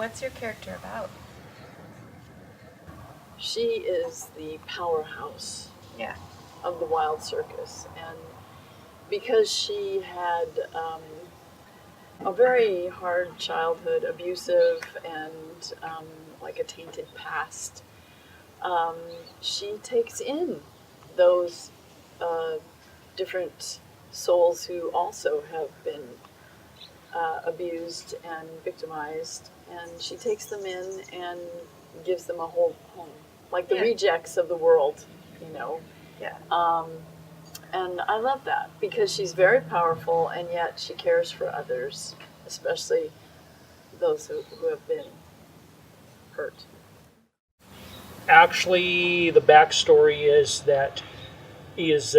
What's your character about? She is the powerhouse Yeah. of the Wilde Circus, and because she had a very hard childhood, abusive, and like a tainted past, she takes in those different souls who also have been abused and victimized, and she takes them in and gives them a whole home, like the rejects of the world, you know. Yeah. And I love that because she's very powerful, and yet she cares for others, especially those who have been hurt. Actually, the backstory is that he is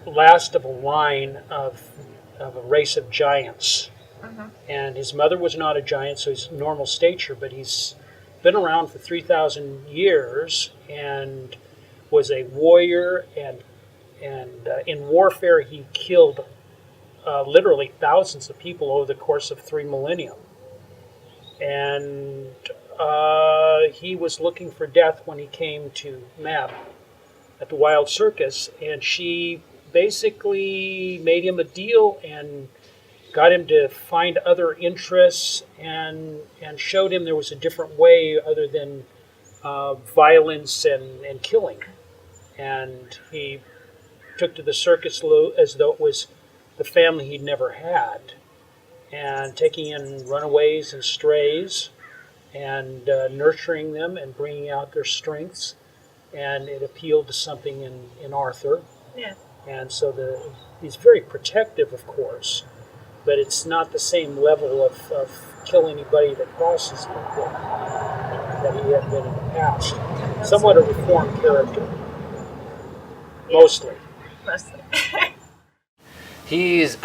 last of a line of a race of giants. And his mother was not a giant, so he's normal stature, but he's been around for 3,000 years and was a warrior, and in warfare he killed literally thousands of people over the course of 3 millennia. And he was looking for death when he came to Mab at the Wilde Circus, and she basically made him a deal and got him to find other interests, and showed him there was a different way other than violence and killing. And he took to the circus as though it was the family he'd never had, and taking in runaways and strays and nurturing them and bringing out their strengths. And it appealed to something in Arthur. Yeah. And so he's very protective, of course, but it's not the same level of kill anybody that crosses him that he had been in the past. Somewhat a reformed character. Mostly. He's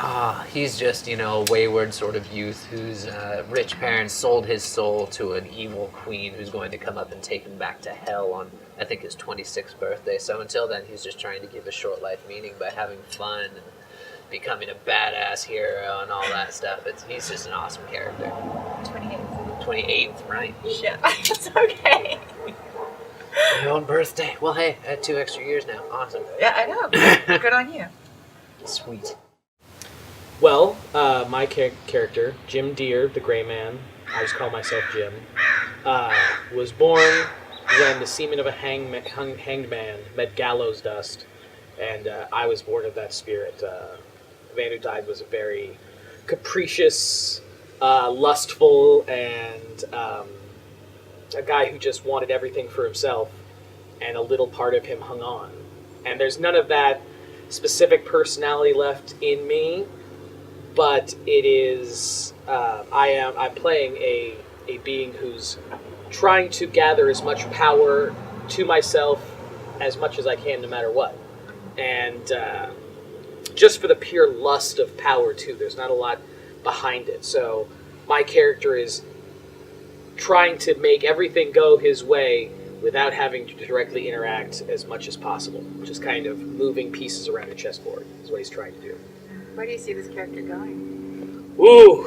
just, a wayward sort of youth whose rich parents sold his soul to an evil queen who's going to come up and take him back to hell on, I think, his 26th birthday. So until then, he's just trying to give a short life meaning by having fun and becoming a badass hero and all that stuff. He's just an awesome character. 28th. 28th, right? Yeah, it's okay. My own birthday. Well, hey, I had 2 extra years now. Awesome. Yeah, I know. Good on you. Sweet. Well, my character, Jim Deere, the Gray Man, I just call myself Jim, was born when the semen of a hanged man met gallows dust, and I was born of that spirit. The man who died was a very capricious, lustful, and a guy who just wanted everything for himself, and a little part of him hung on. And there's none of that specific personality left in me, but it is I'm playing a being who's trying to gather as much power to myself as much as I can, no matter what, and just for the pure lust of power too. There's not a lot behind it, so my character is trying to make everything go his way without having to directly interact as much as possible. Just kind of moving pieces around a chessboard is what he's trying to do. Where do you see this character going? Ooh,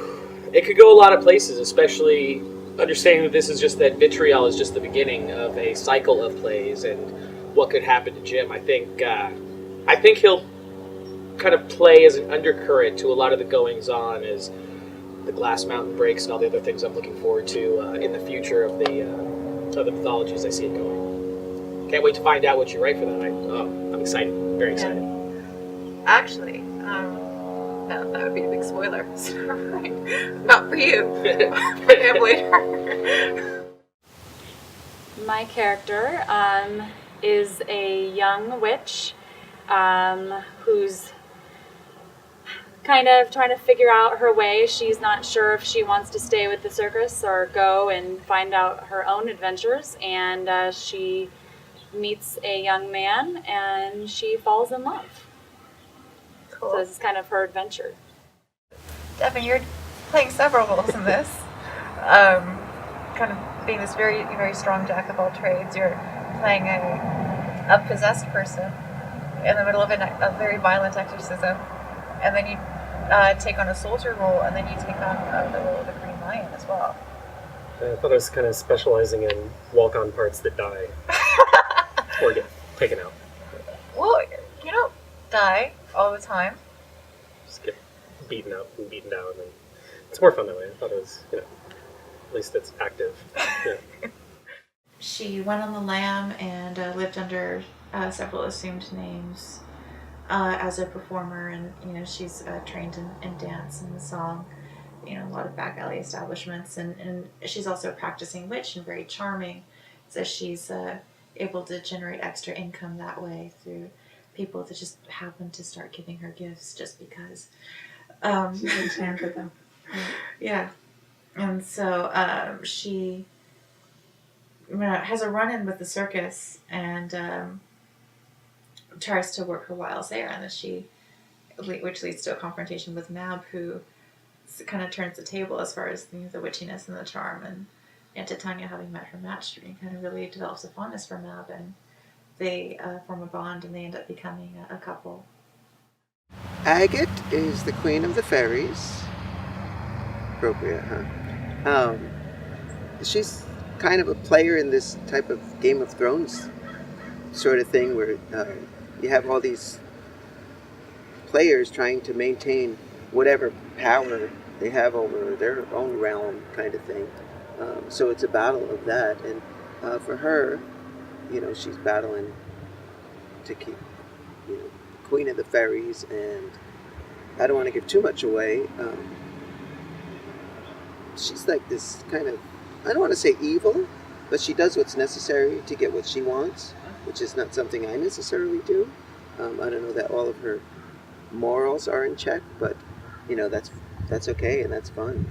it could go a lot of places, especially understanding that this is just that Vitriol is just the beginning of a cycle of plays and what could happen to Jim. I think he'll kind of play as an undercurrent to a lot of the goings on as the Glass Mountain breaks and all the other things I'm looking forward to in the future of the mythologies I see it going. Can't wait to find out what you write for that night. Oh, I'm excited. Very excited. Actually, that would be a big spoiler. So never mind. Not for you. For him later. My character is a young witch who's kind of trying to figure out her way. She's not sure if she wants to stay with the circus or go and find out her own adventures, and she meets a young man and she falls in love. Cool. So this is kind of her adventure. Devin, you're playing several roles in this. Kind of being this very, very strong jack of all trades. You're playing a possessed person in the middle of a very violent exorcism, and then you take on a soldier role, and then you take on the role of the Green Lion as well. I thought I was kind of specializing in walk-on parts that die or get taken out. Well, you don't die all the time. Just get beaten up and beaten down, and it's more fun that way. I thought it was, at least it's active. Yeah. She went on the lam and lived under several assumed names as a performer, and she's trained in dance and song. A lot of back alley establishments, and she's also a practicing witch and very charming, so she's able to generate extra income that way through people that just happen to start giving her gifts just because. She's enchanted them. Yeah, and so she has a run-in with the circus and tries to work her wiles there, and then which leads to a confrontation with Mab, who kind of turns the table as far as the witchiness and the charm, and Titania, having met her match, kind of really develops a fondness for Mab, and they form a bond, and they end up becoming a couple. Agate is the queen of the fairies. Appropriate, huh? She's kind of a player in this type of Game of Thrones sort of thing, where you have all these players trying to maintain whatever power they have over their own realm, kind of thing. So it's a battle of that, and for her, she's battling to keep, queen of the fairies, and I don't want to give too much away. She's like this kind of, I don't want to say evil, but she does what's necessary to get what she wants, which is not something I necessarily do. I don't know that all of her morals are in check, but that's okay, and that's fun.